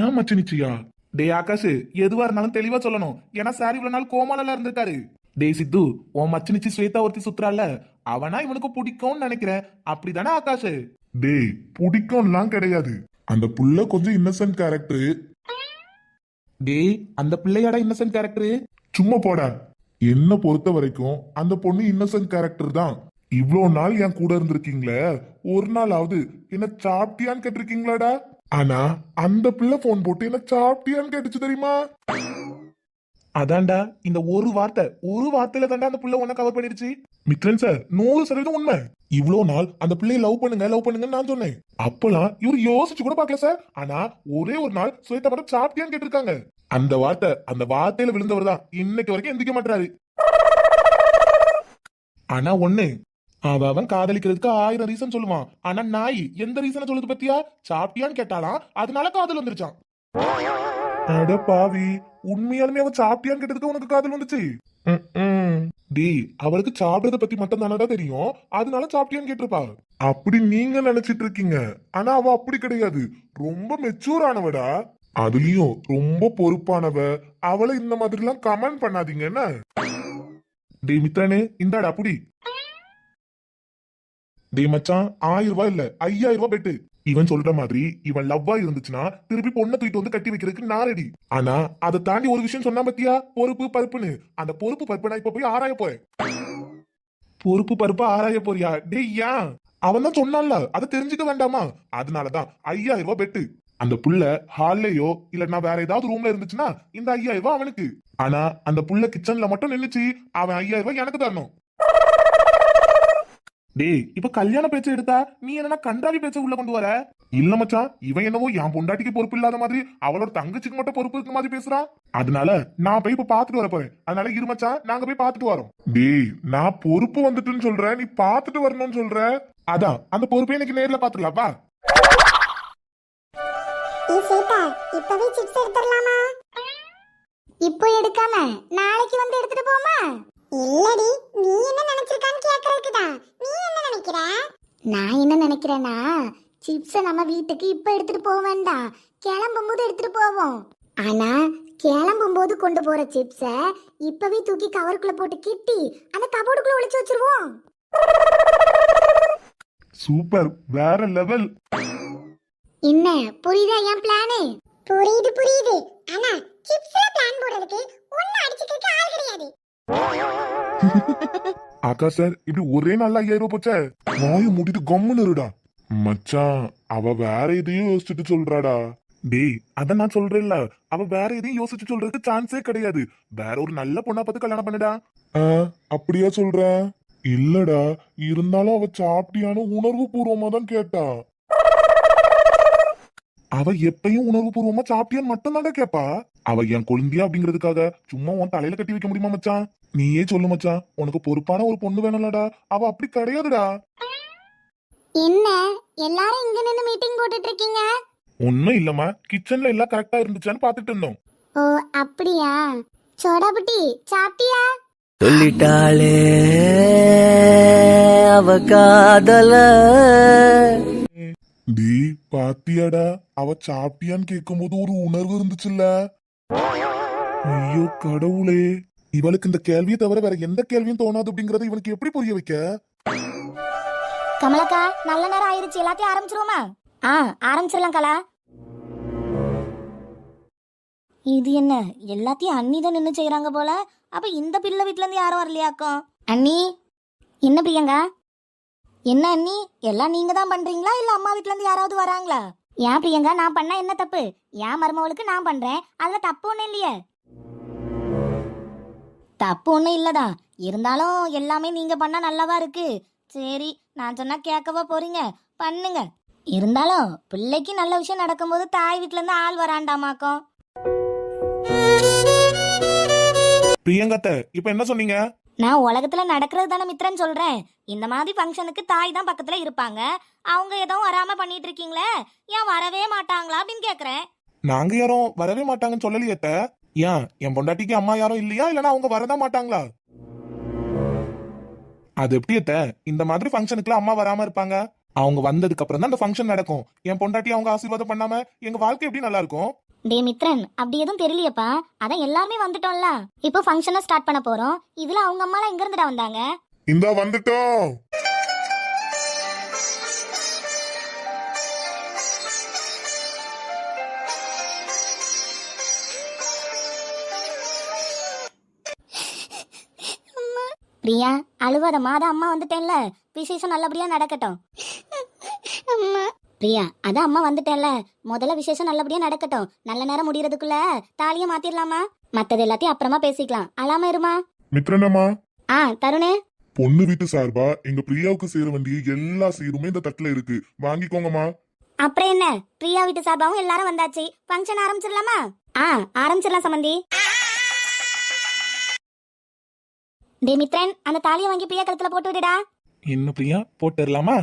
ஏன் மச்சினிச்சியா? டே ஆகாஷ், எதுவா இருந்தாலும் தெளிவா சொல்லணும், ஏன்னா சார் இவ்வளவு நாள் கோமால இருந்திருக்காரு. டே சித்து, உன் மச்சினிச்சு ஸ்வேதா ஒருத்தி சுத்துறால, அவனா இவனுக்கு பிடிக்கும்னு நினைக்கிறேன், அப்படிதானே ஆகாஷ்? டேய் பிடிக்கும்லாம் கிடையாது, அந்த புள்ள கொஞ்சம் இன்னசென்ட் கேரக்டர். டேய் அந்த பிள்ளையாடா இன்னசென்ட் கேரக்டர்? சும்மா போட. என்ன பொறுத்த வரைக்கும் அந்த பொண்ணு இன்னசென்ட் கேரக்டர் தான். இவ்வளோ நாள் என் கூட இருந்திருக்கீங்களே, ஒரு நாளாவது என்ன சாப்பிட்டியான்னு கேட்டிருக்கீங்களாடா? ஆனா அந்த பிள்ளை போன் போட்டு என்ன சாப்பிட்டியான்னு கேட்டுச்சு தெரியுமா? அதான்டா, இந்த ஒரு வார்த்தையில தாண்டா அந்த பிள்ளை உன்ன கவர் பண்ணிருச்சு. மித்ரன் சார் 100% உண்மை. இவ்வளோ நாள் அந்த பிள்ளையை லவ் பண்ணுங்கன்னு நான் சொன்னேன். அப்பெல்லாம் இவரு யோசிச்சு கூட பார்க்கல சார். ஆனா ஒரே ஒரு நாள் சுயத்தை மட்டும் சாப்பிட்டியான்னு கேட்டிருக்காங்க. அந்த வார்த்தையில விழுந்தவர் தான் இன்னைக்கு வரைக்கும் எந்திரிக்க மாட்டாரு. ஆனா ஒண்ணு, அவன் காதலிக்கிறதுக்கு 1000 ரீசன் சொல்லுவான். ஆனா நாய் எந்த ரீசனை சொல்லுது பத்தியா? சாப்பிட்டியான்னு கேட்டாலாம், அதனால காதல் வந்துருச்சான். அட பாவி, உண்மையாலுமே அவன் சாப்பிட்டியான்னு கேட்டதுக்கு உனக்கு காதல் வந்துச்சு? டேய், அவளுக்கு சாப்பிடறத பத்தி மட்டும் தானடா தெரியும், அதனால சாப்பிட்டியான்னு கேட்டிருப்பா. அப்படி நீங்க நினைச்சிட்டு இருக்கீங்க. ஆனா அவ அப்படி கிடையாது, ரொம்ப மெச்சூர் ஆனவடா. அதுலயும் ரொம்ப பொறுப்பானவ. அவளை இந்த மாதிரி எல்லாம் கமெண்ட் பண்ணாதீங்க என்ன? டேய் மித்ரனே, இந்தாடா புடி. டேய் மச்சான், 1000 ரூபாய் இல்ல 5000 ரூபாய் பெட்டு. இவன் சொல்ற மாதிரி இவன் லவ்வா இருந்துச்சுன்னா திருப்பி பொண்ணை தூக்கிட்டு வந்து கட்டி வைக்கிறதுக்கு நான் ரெடி. ஆனா அதை தாண்டி ஒரு விஷயம் சொன்னா பத்தியா, பொறுப்பு பருப்புன்னு. அந்த பொறுப்பு பருப்பு நான் இப்ப போய் ஆராய போறேன். பொறுப்பு பருப்பா ஆராய போறியா? டேய் ஏன்? அவன் தான் சொன்னான்ல, அதை தெரிஞ்சுக்க வேண்டாமா? அதனாலதான் 5000 ரூபாய் பெட்டு. அந்த புள்ள ஹால்லயோ இல்லன்னா வேற ஏதாவது ரூம்ல இருந்துச்சுன்னா இந்த 5000 ரூபாய் அவனுக்கு. ஆனா அந்த புள்ள கிச்சன்ல மட்டும் நின்னுச்சு, அவன் 5000 ரூபாய் எனக்கு தரணும். டேய், இப்ப கல்யாண பேச்ச எடுத்தா நீ என்ன கண்டாவி பேச்ச உள்ள கொண்டு வர? இல்ல மச்சான், இவன் என்னவோ என் பொண்டாட்டிக்கு பொறுப்பு இல்லாத மாதிரி அவளோட தங்கச்சிக்கு மட்டும் பொறுப்பு இருக்க மாதிரி பேசுறான். அதனால நான் போய் இப்ப பாத்துட்டு வர போறேன். அதனால இரு மச்சான், நாங்க போய் பாத்துட்டு வரோம். டேய், நான் பொறுப்பு வந்துட்டுன்னு சொல்றேன், நீ பாத்துட்டு வரணும்னு சொல்ற. அதான் அந்த பொறுப்பை எனக்கு நேர்ல பாத்துக்கலாம் வா. இப்பவே சிப்ஸ் எடுத்துடலாமா? இப்போ எடுக்காம நாளைக்கு வந்து எடுத்துட்டு போமா? இல்லடி, நீ என்ன நினைச்சிருக்கான்னு கேக்குறதுக்குதான். நீ என்ன நினைக்கிற? நான் என்ன நினைக்கிறேன்னா, சிப்ஸ நம்ம வீட்டுக்கு இப்ப எடுத்துட்டு போக வேண்டாம், கிளம்பும் போது எடுத்துட்டு போவோம். ஆனா கிளம்பும் போது கொண்டு போற சிப்ஸ இப்பவே தூக்கி கவருக்குள்ள போட்டு கிட்டி அந்த கபோர்டுக்குள்ள ஒளிச்சு வச்சிருவோம். சூப்பர், வேற லெவல். என்ன புரியுதா என் பிளானு? புரியுது. ஆனா சிப்ஸ்ல பிளான் போடுறதுக்கு ஒண்ணு அடிச்சிட்டு ஆள் கிடையாது. ஆகா சார், இப்படி ஒரே நாள்ல 5000 ரூபாய் போச்சே. வாயை மூடிட்டு கம்முன்னு இருடா. மச்சான், அவ வேற எதையும் யோசிச்சுட்டு சொல்றாடா. டேய், அத நான் சொல்றேன்ல, அவ வேற எதையும் யோசிச்சு சொல்றதுக்கு சான்ஸே கிடையாது. வேற ஒரு நல்ல பொண்ணா பார்த்து கல்யாணம் பண்ணுடா. அப்படியா சொல்ற? இல்லடா, இருந்தாலும் அவ சாப்பிட்டியான உணர்வு பூர்வமா தான் கேட்டா. அவ எப்பயும் உணர்வு பூர்வமா சாப்பிட்டியான்னு மட்டும் தானே கேப்பா. அவ என் குழந்தையா அப்படிங்கிறதுக்காக சும்மா உன் தலையில கட்டி வைக்க முடியுமா மச்சான்? நீயே சொல்லு மச்சான், உனக்கு பொறுப்பான ஒரு பொண்ணு வேணும்லடா. அவ அப்படி கிடையாதுடா. என்ன எல்லாரும் இங்க நின்னு மீட்டிங் போட்டுட்டு இருக்கீங்க? ஒண்ணும் இல்லம்மா, கிச்சன்ல எல்லாம் கரெக்டா இருந்துச்சான்னு பாத்துட்டு இருந்தோம். ஓ அப்படியா? சோடா புட்டி சாப்பிட்டியா? சொல்லிட்டாளே அவ காதல. டே பாத்தியாடா, அவ சாப்பிட்டியான்னு கேட்கும்போது ஒரு உணர்வு இருந்துச்சுல்ல. ஐயோ கடவுளே, இவளுக்கு இந்த கேள்வியை தவிர வேற எந்த கேள்வியும் தோணாது அப்படிங்கறத இவனுக்கு எப்படி புரிய வைக்க? கமலக்கா, நல்ல நேரம் ஆயிருச்சு, எல்லாத்தையும் ஆரம்பிச்சிருவோமா? ஆரம்பிச்சிடலாம் கலா. இது என்ன, எல்லாத்தையும் அண்ணி தான் நின்று செய்யறாங்க போல. அப்ப இந்த பிள்ளை வீட்டுல இருந்து யாரும் வரலையாக்கோ? அண்ணி, என்ன பிரியங்கா? என்ன அண்ணி, எல்லாம் நீங்க தான் பண்றீங்களா இல்ல அம்மா வீட்டுல இருந்து யாராவது வராங்களா? ஏன் பிரியங்கா, நான் பண்ணா என்ன தப்பு? என் மருமவளுக்கு நான் பண்றேன், அதுல தப்பு ஒண்ணும் இல்லையே. தப்பு ஒண்ணும் இல்லதான், இருந்தாலும் எல்லாமே நீங்க பண்ணா நல்லாவா இருக்கு. சரி, நான் சொன்னா கேட்கவா போறீங்க? பண்ணுங்க. இருந்தாலும் பிள்ளைக்கு நல்ல விஷயம் நடக்கும்போது தாய் வீட்டுல இருந்து ஆள் வராண்டாமாக்கோ. பிரியங்கத்த, இப்ப என்ன சொன்னீங்க? நான் உலகத்துல நடக்கிறது தானே மித்ரன் சொல்றேன். இந்த மாதிரி ஃபங்க்ஷனுக்கு தாய் தான் பக்கத்துல இருப்பாங்க. அவங்க எதுவும் வராம பண்ணிட்டு இருக்கீங்களே, ஏன் வரவே மாட்டாங்களா அப்படின்னு கேக்குறேன். நாங்க யாரும் வரவே மாட்டாங்கன்னு சொல்லலையே. ஏன் என் பொண்டாட்டிக்கு அம்மா யாரும் இல்லையா, இல்லனா அவங்க வரதான் மாட்டாங்களா? அது எப்படி இந்த மாதிரி ஃபங்க்ஷனுக்குலாம் அம்மா வராம இருப்பாங்க? அவங்க வந்ததுக்கு அப்புறம் தான் அந்த ஃபங்க்ஷன் நடக்கும். என் பொண்டாட்டி அவங்க ஆசீர்வாதம் பண்ணாம எங்க வாழ்க்கை எப்படி நல்லா இருக்கும்? டே மித்ரன், அப்படி எதுவும் தெரியலையப்பா. அதான் எல்லாருமே வந்துட்டோம்ல, இப்போ ஃபங்க்ஷனை ஸ்டார்ட் பண்ண போறோம். இதுல அவங்க அம்மாலாம் எங்க இருந்துடா வந்தாங்க? இந்தா வந்துட்டோம். பிரியா அழுவாதம்மா, அதான் அம்மா வந்துட்டேன்ல, விசேஷம் நல்லபடியா நடக்கட்டும். அம்மா பிரியா, அதான் அம்மா வந்துட்டேன்ல, முதல்ல விசேஷம் நல்லபடியா நடக்கட்டும். நல்ல நேரம் முடியறதுக்குள்ள தாலியை மாத்திரலாமா? மத்தது எல்லாத்தையும் அப்புறமா பேசிக்கலாம். அழாம இருமா. மித்ரனம்மா, தருணே. பொண்ணு வீட்டு சார்பா எங்க பிரியாவுக்கு சேர வேண்டிய எல்லா சீருமே இந்த தட்டுல இருக்கு, வாங்கிக்கோங்கம்மா. அப்புறம் என்ன, பிரியா வீட்டு சார்பாவும் எல்லாரும் வந்தாச்சு, ஃபங்க்ஷன் ஆரம்பிச்சிடலாமா? ஆரம்பிச்சிடலாம் சம்பந்தி. டே மித்ரன், அந்த தாலியை வாங்கி பிரியா கழுத்துல போட்டு விடுடா. என்ன பிரியா, போட்டுடலாமா?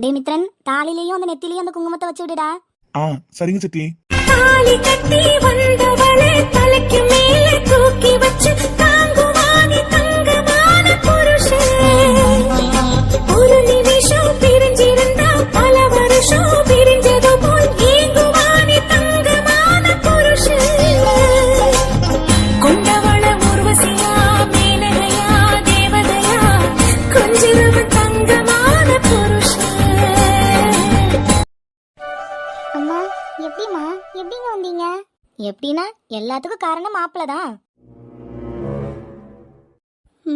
டே மித்ரன், தாலிலையும் அந்த நெத்திலையும் அந்த குங்குமத்தை வச்சு விடுடா. சரிங்க சித்தி. தாலி கட்டி வந்தவளே தலைக்கு மேலே தூக்கி வச்சு தாங்குவானி தங்கமான புருஷன். ஒரு நிமிஷம் பிரிஞ்சிருந்தா பல வருஷம் பிரிஞ்சது போல் ஏங்குவானி தங்கமான புருஷன். கொண்டவள ஊர்வசியா மேனகையா தேவதையா கொஞ்சிரவன் தங்கமான புருஷன். அம்மா எப்படிமா, எப்படிங்க வந்தீங்க? எப்படின்னா எல்லாத்துக்கும் காரணம் மாப்பிள்ள தான்.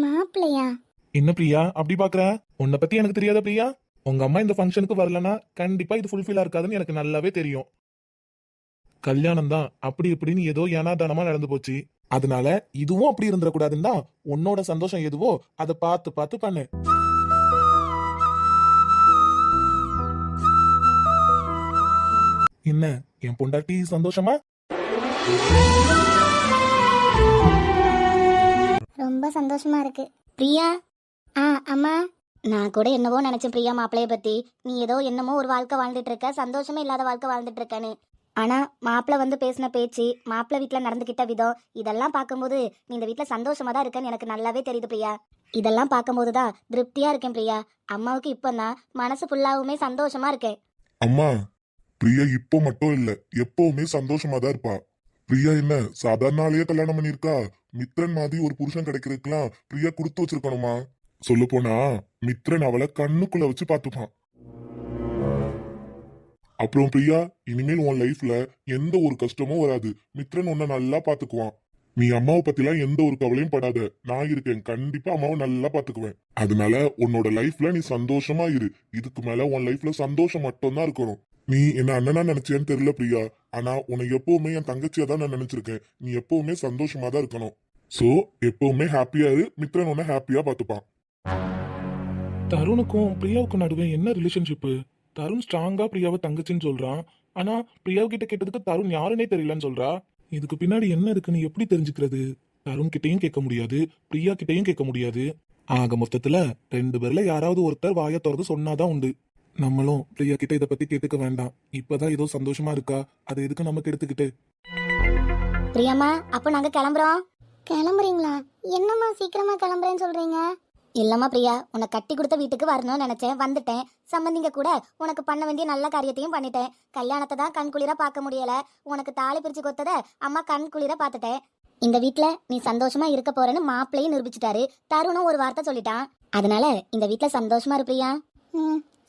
மாப்பிள்ளையா? என்ன பிரியா அப்படி பாக்குற? உன்னை பத்தி எனக்கு தெரியாத பிரியா? உங்க அம்மா இந்த ஃபங்க்ஷனுக்கு வரலனா கண்டிப்பா இது ஃபுல்ஃபில்லா இருக்காதுன்னு எனக்கு நல்லாவே தெரியும். கல்யாணம் தான் அப்படி இப்படின்னு ஏதோ ஏனாதானமா நடந்து போச்சு. அதனால இதுவும் அப்படி இருந்துடக்கூடாதுன்னா உன்னோட சந்தோஷம் எதுவோ அதை பார்த்து பார்த்து பண்ணு. என்ன என் பொண்டாட்டி சந்தோஷமா? ரொம்ப சந்தோஷமா இருக்கு பிரியா. அம்மா, நான் கூட என்னவோ நினைச்சேன் பிரியா மாப்பிளைய பத்தி. நீ ஏதோ என்னமோ ஒரு வாழ்க்கை வாழ்ந்துட்டு இருக்க, சந்தோஷமே இல்லாத வாழ்க்கை வாழ்ந்துட்டு இருக்கன்னு. ஆனா மாப்பிள்ள வந்து பேசின பேச்சு, மாப்பிள்ள வீட்டுல நடந்துகிட்ட விதம், இதெல்லாம் பார்க்கும்போது நீ இந்த வீட்டுல சந்தோஷமா தான் இருக்கன்னு எனக்கு நல்லாவே தெரியுது பிரியா. இதெல்லாம் பார்க்கும்போதுதான் திருப்தியா இருக்கேன் பிரியா. அம்மாவுக்கு இப்பதான் மனசு ஃபுல்லாவுமே சந்தோஷமா இருக்கேன். அம்மா, பிரியா இப்போ மட்டும் இல்ல, எப்பவுமே சந்தோஷமா தான் இருப்பா. பிரியா என்ன சாதாரண ஆளையே கல்யாணம் பண்ணிருக்கா? மித்ரன் மாதிரி ஒரு புருஷன் கிடைக்கிறதுக்குலாம் பிரியா கொடுத்து வச்சிருக்கணுமா? சொல்ல போனா மித்ரன் அவளை கண்ணுக்குள்ள வச்சு பாத்துப்பான். அப்புறம் பிரியா, இனிமேல் உன் லைஃப்ல எந்த ஒரு கஷ்டமும் வராது. மித்ரன் உன்னை நல்லா பாத்துக்குவான். நீ அம்மாவை பத்திலாம் எந்த ஒரு கவலையும் படாத, நான் இருக்கேன். கண்டிப்பா அம்மாவை நல்லா பாத்துக்குவேன். அதனால உன்னோட லைஃப்ல நீ சந்தோஷமா இரு. இதுக்கு மேல உன் லைஃப்ல சந்தோஷம் மட்டும் தான் இருக்கணும். நீ என்ன அண்ணனா நினைச்சேன்னு தெரியல பிரியா, ஆனா உன்னை எப்பவுமே என் தங்கச்சியா தான் நான் நினைச்சிருக்கேன். நீ எப்பவுமே சந்தோஷமா தான் இருக்கணும். சோ எப்பவுமே ஹாப்பியா இரு. மித்ரன் உன்னை ஹாப்பியா பாத்துப்பான். தருணுக்கும் பிரியாவுக்கும் நடுவே என்ன ரிலேஷன்ஷிப்பு? தருண் ஸ்ட்ராங்கா பிரியாவை தங்கச்சின்னு சொல்றான். ஆனா பிரியாவு கிட்ட கேட்டதுக்கு தருண் யாருன்னே தெரியலன்னு சொல்றா. இதுக்கு பின்னாடி என்ன இருக்குன்னு எப்படி தெரிஞ்சுக்கிறது? தருண் கிட்டையும் கேட்க முடியாது, பிரியா கிட்டையும் கேட்க முடியாது. ஆக மொத்தத்துல 2 பேர்ல யாராவது ஒருத்தர் வாயை திறந்து சொன்னாதான் உண்டு. நம்மளும் பிரியா கிட்ட இதை பத்தி கேட்டுக்க வேண்டாம். இப்பதான் ஏதோ சந்தோஷமா இருக்கா, அதை எதுக்கு நமக்கு எடுத்துக்கிட்டு. பிரியாம்மா, அப்போ நாங்க கிளம்புறோம். கிளம்புறீங்களா? என்னம்மா சீக்கிரமா கிளம்புறேன்னு சொல்றீங்க? இல்லம்மா பிரியா, உன்னை கட்டி கொடுத்த வீட்டுக்கு வரணும்னு நினைச்சேன், வந்துட்டேன். சம்பந்திங்க கூட உனக்கு பண்ண வேண்டிய நல்ல காரியத்தையும் பண்ணிட்டேன். கல்யாணத்தை தான் கண் குளிர பார்க்க முடியல, உனக்கு தாலி பிரிச்சு கொடுத்தத அம்மா கண் குளிர பார்த்துட்டேன். இந்த வீட்டுல நீ சந்தோஷமா இருக்க போறேன்னு மாப்பிள்ளையும் நிரூபிச்சுட்டாரு. தருணும் ஒரு வார்த்தை சொல்லிட்டான். அதனால இந்த வீட்டுல சந்தோஷமா இரு பிரியா.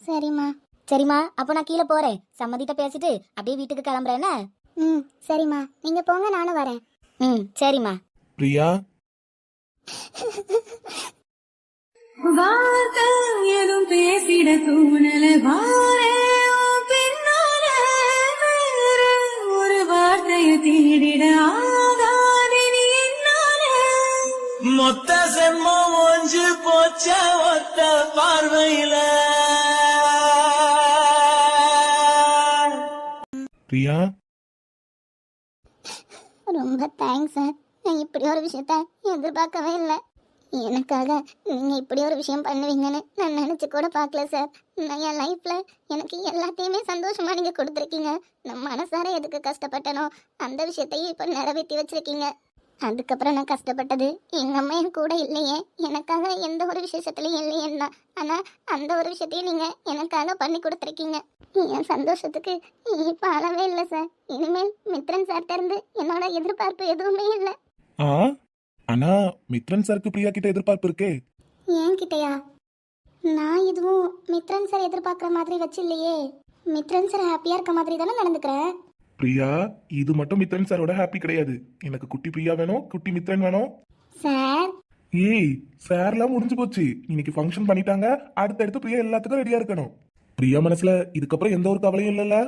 சரிம்மா. சரிம்மா, அப்போ நான் கீழே போறேன். சம்மதிட்ட பேசிட்டு அப்படியே வீட்டுக்கு கிளம்புறேன்னு. சரிம்மா, நீங்க போங்க, நானும் வரேன். சரிம்மா. பிரியா, வார்த்தை எதுவும் பேசிட தூணல, வாரே பின்னால வேற ஒரு வார்த்தைய தேடிட ஆகாதே நீ என்னால. மொத்த செம்மம் ஒஞ்சு போச்ச ஒத்த பார்வையில. பிரியா, ரொம்ப தேங்க்ஸ் சார். நான் இப்படி ஒரு விஷயத்த எதிர்பார்க்கவே இல்லை. எனக்காக நீங்க இப்படி ஒரு விஷயம் பண்ணுவீங்கன்னு நான் நினைச்சு கூட பார்க்கல சார். நான் என் லைஃப்ல எனக்கு எல்லாத்தையுமே சந்தோஷமா நீங்க கொடுத்துருக்கீங்க. நான் மனசார எதுக்கு கஷ்டப்பட்டனோ அந்த விஷயத்தையும் இப்ப நிறைவேற்றி வச்சிருக்கீங்க. அதுக்கப்புறம் நான் கஷ்டப்பட்டது எங்க அம்மா என் கூட இல்லையே, எனக்காக எந்த ஒரு விசேஷத்துலயும் இல்லையேன்னா. ஆனா அந்த ஒரு விஷயத்தையும் நீங்க எனக்காக பண்ணி கொடுத்துருக்கீங்க. என் சந்தோஷத்துக்கு இப்ப அளவே இல்லை சார். இனிமேல் மித்ரன் சார்ட்ட இருந்து என்னோட எதிர்பார்ப்பு எதுவுமே இல்லை. ஆ ஆனா மித்ரன் சாருக்கு பிரியா கிட்ட எதிர்பார்ப்பு இருக்கே. ஏன் கிட்டயா? நான் எதுவும் மித்ரன் சார் எதிர்பார்க்குற மாதிரி வச்சு இல்லையே. மித்ரன் சார் ஹாப்பியா இருக்க மாதிரி தானே நடந்துக்கிறேன். பிரியா, இது மட்டும் மித்ரன் சாரோட ஹாப்பி கிடையாது. எனக்கு குட்டி பிரியா வேணும், குட்டி மித்ரன் வேணும். சார் ஏய், சார்லாம் முடிஞ்சு போச்சு. இன்னைக்கு ஃபங்க்ஷன் பண்ணிட்டாங்க. அடுத்தடுத்து பிரியா எல்லாத்துக்கும் ரெடியா இருக்கணும். பிரியா மனசுல இதுக்கப்புறம் எந்த ஒரு கவலையும் இல்லைல்ல?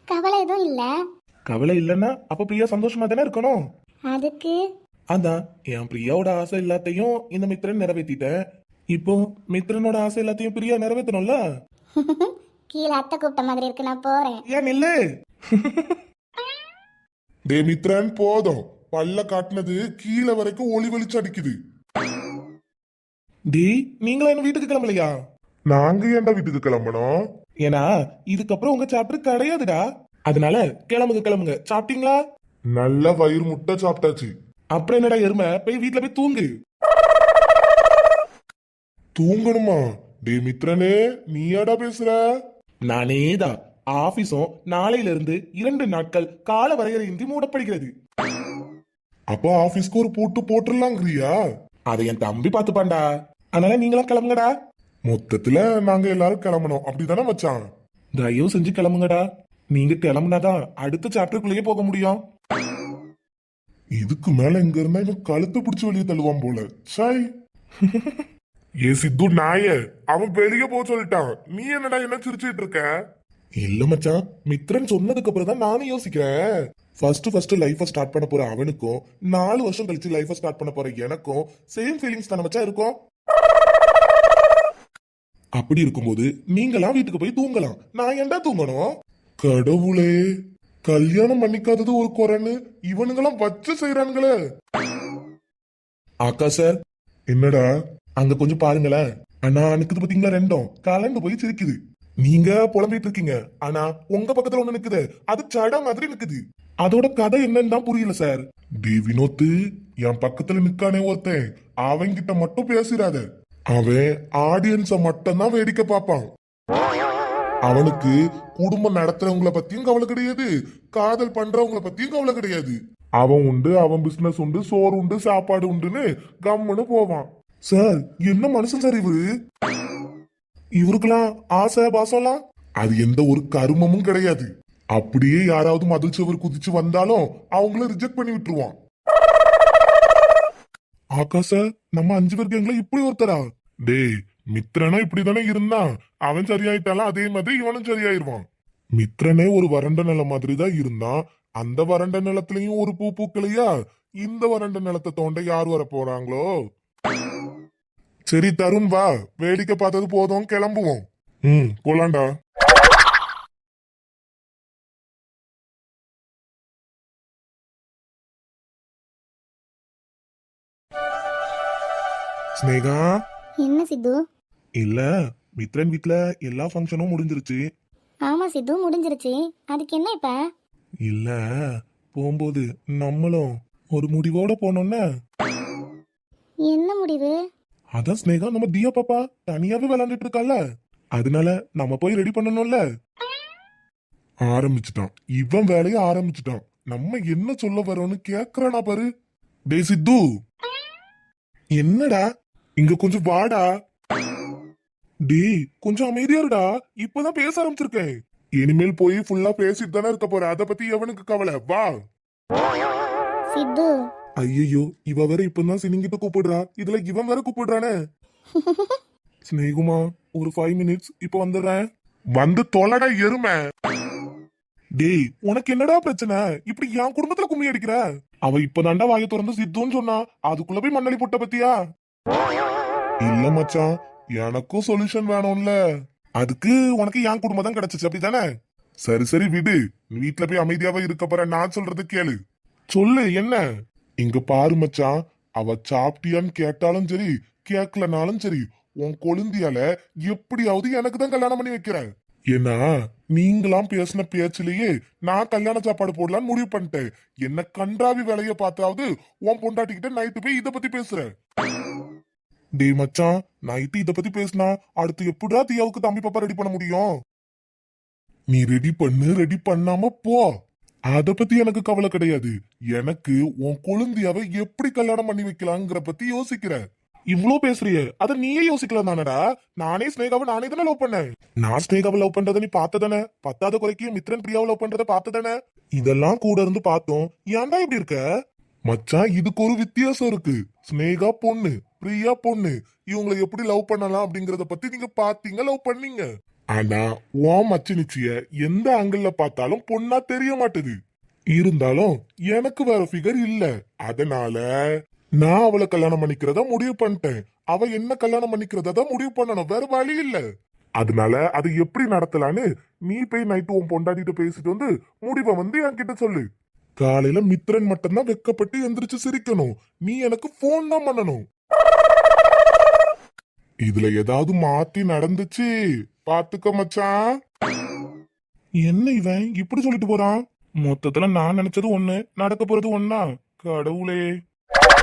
கவலை எதுவும் இல்லை. கவலை இல்லைன்னா அப்ப பிரியா சந்தோஷமா தானே இருக்கணும். அதுக்கு அதான் என் பிரியாவோட ஆசை எல்லாத்தையும் இந்த மித்ரன் நிறைவேற்றிட்டேன். இப்போ மித்ரனோட ஆசை எல்லாத்தையும் பிரியா நிறைவேற்றணும்ல. கீழே அத்தை கூப்பிட்ட மாதிரி இருக்கு, நான் போறேன். ஏன் நில்லு. டே மித்ரன், போதும். பல்ல காட்டினது கீழே வரைக்கும் ஒளி வெளிச்சு அடிக்குது. டி, நீங்களா என்ன வீட்டுக்கு கிளம்பலையா? நாங்க ஏன்டா வீட்டுக்கு கிளம்பணும்? ஏன்னா இதுக்கப்புறம் உங்க சாப்டர் கிடையாதுடா. அதனால கிளம்புங்க கிளம்புங்க. சாப்பிட்டீங்களா? நல்ல வயிறு முட்டை சாப்பிட்டாச்சு. அப்புறம் என்னடா எருமை, போய் வீட்டுல போய் தூங்கு. தூங்கணுமா? டே மித்ரனே, நீயாடா பேசுற? நானேதான். ஆபீஸும் நாளையில இருந்து 2 நாட்கள் கால வரையறையின்றி மூடப்படுகிறது. அப்போ ஆபீஸ்க்கு ஒரு பூட்டு போட்டுடலாங்கிறியா? அதை என் தம்பி பார்த்துப்பான்டா. அதனால நீங்களாம் கிளம்புங்கடா. மொத்தத்துல நாங்க எல்லாரும் கிளம்பணும், அப்படிதானே மச்சான்? தயவு செஞ்சு கிளம்புங்கடா. நீங்க கிளம்புனாதான் அடுத்த சாப்டருக்குள்ளேயே போக முடியும். இதுக்கு மேல இங்க இருந்தா இவன் கழுத்து பிடிச்சு வெளியே தள்ளுவான் போல. சாய். ஏ சித்து நாய, அவன் வெளியே போக சொல்லிட்டான். நீ என்னடா என்ன சிரிச்சிட்டு இருக்க? இல்ல மச்சான், மித்ரன் சொன்னதுக்கு அப்புறம் தான் நானும் யோசிக்கிறேன். ஃபர்ஸ்ட் லைஃப ஸ்டார்ட் பண்ண போற அவனுக்கும் 4 வருஷம் கழிச்சு லைஃப ஸ்டார்ட் பண்ண போற எனக்கும் சேம் ஃபீலிங்ஸ் தானே மச்சான் இருக்கும். அப்படி இருக்கும்போது நீங்களாம் வீட்டுக்கு போய் தூங்கலாம். நான் ஏன்டா தூங்கணும்? கடவுளே, கல்யாணம் பண்ணிக்காதது ஒரு குறைன்னு இவனுங்கெல்லாம் வச்சு செய்யறானுங்களே. ஆக்கா சார், என்னடா? அங்க கொஞ்சம் பாருங்களேன். அண்ணா நிக்குது பாத்தீங்களா, ரெண்டும் கலந்து போய் சிரிக்குது. நீங்க புலம்பிட்டு இருக்கீங்க, ஆனா உங்க பக்கத்துல ஒண்ணு நிக்குது, அது சட மாதிரி நிக்குது. அதோட கதை என்னன்னு தான் புரியல சார். டி வினோத்து, என் பக்கத்துல நிக்கானே ஒருத்தன், அவன்கிட்ட மட்டும் பேசிடாத. அவன் ஆடியன்ஸ மட்டும் தான் வேடிக்கை பார்ப்பான். அவனுக்கு குடும்பம் நடத்துறவங்கள பத்தியும் கவலை கிடையாது, காதல் பண்றவங்கள பத்தியும் கவலை கிடையாது. அவன் உண்டு, அவன் பிசினஸ் உண்டு, சோறு உண்டு, சாப்பாடு உண்டுன்னு கம்முன்னு போவான். சார், என்ன மனுஷன் சார் இவரு? இவருக்கெல்லாம் ஆசை பாசம்லாம் அது எந்த ஒரு கருமமும் கிடையாது. அப்படியே யாராவது மதில் சுவர் குதிச்சு வந்தாலும் அவங்கள ரிஜெக்ட் பண்ணி விட்டுருவான். ஆக்கா சார், நம்ம 5 பேருக்கு எங்களை இப்படி ஒருத்தரா? டேய், மித்ரனும் இப்படிதானே இருந்தான். அவன் சரியாயிட்டாலும் அதே மாதிரி இவனும் சரியாயிருவான். மித்ரனே ஒரு வறண்ட நிலம் மாதிரி தான் இருந்தான். அந்த வறண்ட நிலத்திலயும் ஒரு பூ பூக்கலையா? இந்த வறண்ட நிலத்தை தோண்ட யார் வர போறாங்களோ? சரி தருண், வா, வேடிக்கை பார்த்தது போதும், கிளம்புவோம். போலாண்டா. ஸ்னேகா. என்ன சித்து? இல்ல, மித்ரன் வீட்ல எல்லா ஃபங்க்ஷனும் முடிஞ்சிருச்சு. ஆமா சித்து, முடிஞ்சிருச்சு. அதுக்கு என்ன இப்ப? இல்ல, போகும்போது நம்மளும் ஒரு முடிவோட போனோம்னா. என்ன முடிவு? அதான் ஸ்னேகா, நம்ம தியா பாப்பா தனியாவே விளையாண்டுட்டு இருக்கால, அதனால நம்ம போய் ரெடி பண்ணணும்ல. ஆரம்பிச்சுட்டான், இவன் வேலைய ஆரம்பிச்சுட்டான். நம்ம என்ன சொல்ல வரோன்னு கேக்குறானா பாரு. டேய் சித்து, என்னடா? இங்க கொஞ்சம் வாடா. டேய், கொஞ்சம் அமைதியா இருடா. இப்பதான் பேச ஆரம்பிச்சிருக்கேன். இனிமேல் போய் ஃபுல்லா பேசிட்டு தானே இருக்க போற. அத பத்தி எவனுக்கு கவலை? வா. சித்து, ஐயோ, இவ வேற இப்பதான் சினிங்கிட்ட கூப்பிடுறா, இதுல இவன் வேற கூப்பிடுறானே. ஸ்னேகுமா, ஒரு 5 மினிட்ஸ், இப்ப வந்துடுறேன். வந்து தொலைடா எருமை. டேய், உனக்கு என்னடா பிரச்சனை? இப்படி என் குடும்பத்துல கும்மி அடிக்கிற? அவ இப்பதான்டா வாயை திறந்து சித்துன்னு சொன்னா, அதுக்குள்ள போய் மண்ணலி போட்ட பத்தியா? இல்ல மச்சான், எனக்கும் சொல்யூஷன் வேணும்ல. அதுக்கு உனக்கு என் குடும்பம் தான் கிடைச்சிச்சு, அப்படித்தானே? சரி சரி விடு, நீ வீட்டுல போய் அமைதியாவே இருக்க போற. நான் சொல்றது கேளு. சொல்லு, என்ன? இங்க பாரு மச்சான், அவ சாப்பிட்டியான்னு கேட்டாலும் சரி, கேட்கலனாலும் சரி, உன் கொழுந்தியால எப்படியாவது எனக்கு தான் கல்யாணம் பண்ணி வைக்கிறேன். ஏன்னா நீங்களாம் பேசின பேச்சிலேயே நான் கல்யாண சாப்பாடு போடலான்னு முடிவு பண்ணிட்டேன். என்ன கன்றாவி வேலைய பார்த்தாவது உன் பொண்டாட்டிக்கிட்ட நைட்டு போய் இத பத்தி பேசுற. டேய் மச்சான், நைட்டு இத பத்தி பேசினா அடுத்து எப்படிடா தியாவுக்கு தம்பி பாப்பா ரெடி பண்ண முடியும்? நீ ரெடி பண்ணு, ரெடி பண்ணாம போ. அத பத்தி எனக்கு கவலை கிடையாது. எனக்கு உன் கொழுந்தியாவை எப்படி கல்யாணம் பண்ணி வைக்கலாங்கிற பத்தி யோசிக்கிற. இவ்ளோ பேசுறியே, அத நீயே யோசிக்கலாம் தானடா. நானே ஸ்னேகாவை நானே தானே லவ் பண்ணேன். நான் ஸ்னேகாவை லவ் பண்றத நீ பார்த்ததானே? பத்தாத குறைக்கு மித்ரன் பிரியாவை லவ் பண்றத பார்த்ததானே? இதெல்லாம் கூட இருந்து பார்த்தோம். ஏன்டா இப்படி இருக்க? மச்சான், இதுக்கு ஒரு வித்தியாசம் இருக்கு. ஸ்னேகா பொண்ணு, பிரியா பொண்ணு. இவங்களை எப்படி லவ் பண்ணலாம் அப்படிங்கறத பத்தி நீங்க பாத்தீங்க, லவ் பண்ணீங்க. ஆனா உன் மச்சினிச்சிய எந்த ஆங்கிள் பார்த்தாலும் பொண்ணா தெரிய மாட்டுது. இருந்தாலும் எனக்கு வேற ஃபிகர் இல்ல. அதனால நான் அவளை கல்யாணம் பண்ணிக்கிறதா முடிவு பண்ணிட்டேன். அவ என்ன கல்யாணம் பண்ணிக்கிறதா முடிவு பண்ணணும், வேற வழி இல்ல. அதனால அது எப்படி நடத்தலான்னு நீ போய் நைட்டு உன் பொண்டாட்டிட்டு பேசிட்டு வந்து முடிவை வந்து என்கிட்ட சொல்லு. காலையில மித்ரன் மட்டும்தான் வெக்கப்பட்டு எந்திரிச்சு சிரிக்கணும். நீ எனக்கு போன் தான் பண்ணணும். இதுல ஏதாவது மாத்தி நடந்துச்சு பாத்துக்க மச்சான். என்ன இவன் இப்படி சொல்லிட்டு போறான்? மொத்தத்துல நான் நினைச்சது ஒண்ணு, நடக்க போறது ஒண்ணா? கடவுளே.